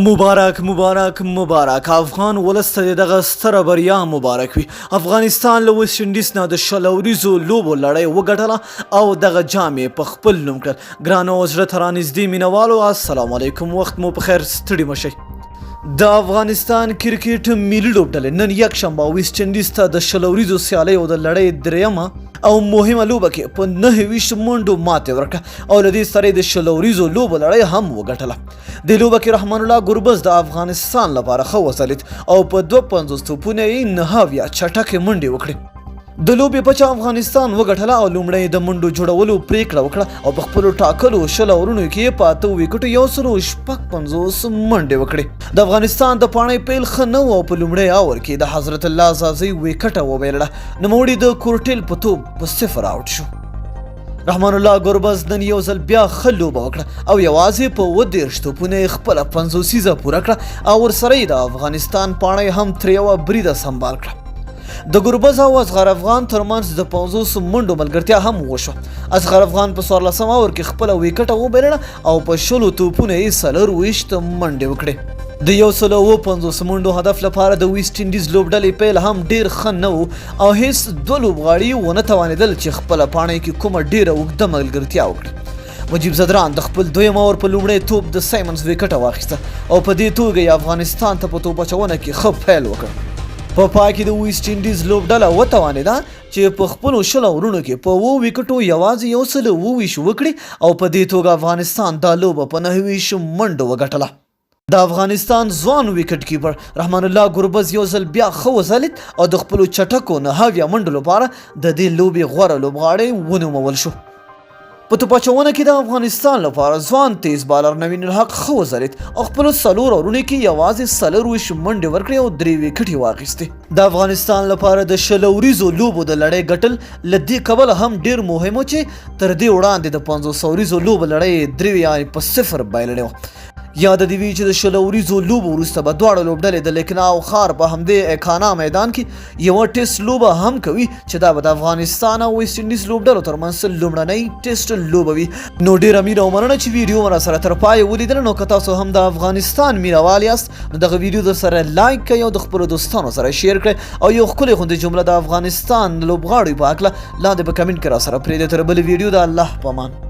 مبارک مبارک مبارک افغان ولس ته دغه ستره بریا مبارک وي. افغانستان له ویسټ انډیز نه د شل اوریزو لوبو لړۍ وګټله او دغه جام یې په خپل نوم کړ. ګرانو او زړه ته رانږدې مینوالو، السلام علیکم، وخت مو په خیر، ستړي مه شئ. د افغانستان کرکټ ملي لوبډلې نن یکشنبه ویسټ انډیز ته د شل اوریزو سیالیو د لړۍ دریمه او مهمه لوبه کې په 29 منډو ماتې ورکړه او له دې سره د شل اوریزو لوبو لړۍ هم وګټله. د لوبه کې رحمان الله ګربز د افغانستان لپاره ښه وځلید او په 52 توپونه یې 9 چټکې منډې وکړې. د لوبې پچه افغانستان وګټله او لومړی د منډو جوړولو پریکړه وکړه او په خپلو ټاکلو شل اورونو کې په 8 ویکټو 156 منډې وکړې. د افغانستان د پاڼۍ پیل ښه نه و او په لومړی اور کې د حضرت الله زازي ویکټه وبایلله. نوموړي د کورټیل په توپ په 0 آوټ شو. رحمان الله ګربز نن یو ځل بیا ښه لوبه وکړه او یوازې په 30 توپونه یې خپله 50 پوره کړه او ورسره یې د افغانستان پاڼۍ هم تر یوه بریده سنبال کړه. د ګربز او اصغر افغان ترمنځ د 50 منډو ملګرتیا هم وشوه. اصغر افغان په 14 اور کې خپله ویکټه وبایلله او په 20 توپونه یې 24 منډې وکړې. د 150 منډو هدف لپاره د ویسټ انډیز لوبډلې پیل هم ډیر ښه نه و او هیڅ دوه لوبغاړي ونه توانېدل چې خپله پاڼۍ کې کومه ډیره اوږده ملګرتیا وکړي. مجیب زدران د خپل دویم اور په لومړی توپ د سایمنز ویکټه واخیسته او په دې توګه یې افغانستان ته په توپ اچونه کې ښه پیل وکړ. په پای کې د ویسټ انډیز لوبډله وتوانېده چې په خپلو شل اورونو کې په 7 ویکټو یوازې 129 وکړي او په دې توګه افغانستان دا لوبه په 29 منډو وګټله. د افغانستان ځوان ویکټ کیپر رحمان الله ګربز یو ځل بیا ښه وځلید او د خپلو چټکو 9 منډو لپاره د دې لوبې غوره لوبغاړی ونومول شو. په توپ اچونه کې د افغانستان لپاره ځوان تیز بالر نوین الحق ښه وځلید او خپلو 4 اورونو کې یوازې 24 منډې ورکړې او 3 ویکټې واخیستې. د افغانستان لپاره د شل اوریزو لوبو د لړۍ ګټل له دې کبله هم ډیر مهم و چې تر دې وړاندې د 50 اوریزو لوبو لړۍ 3 په 0 بایللې وه. یاد دې وي چې د شل اوریزو لوبو وروسته به دواړه لوبډلې د لکناو ښار په همدې اکانا میدان کې یوه ټیسټ لوبه هم کوي چې دا به د افغانستان او ویسټ انډیز لوبډلو ترمنځ لومړنۍ ټیسټ لوبه وي. نو ډیره مینه او مننه چې ویډیو مو راسره تر پایه ولیدله. نو که تاسو هم د افغانستان مینوال یاست نو دغه ویډیو درسره لایک کړئ او د خپلو دوستانو سره شیر کړئ او یو ښکلې غوندې جمله د افغانستان لوبغاړو په هکله لاندې په کمنټ کې راسره پرېږدئ. تر بلې ویډیو د الله په امان.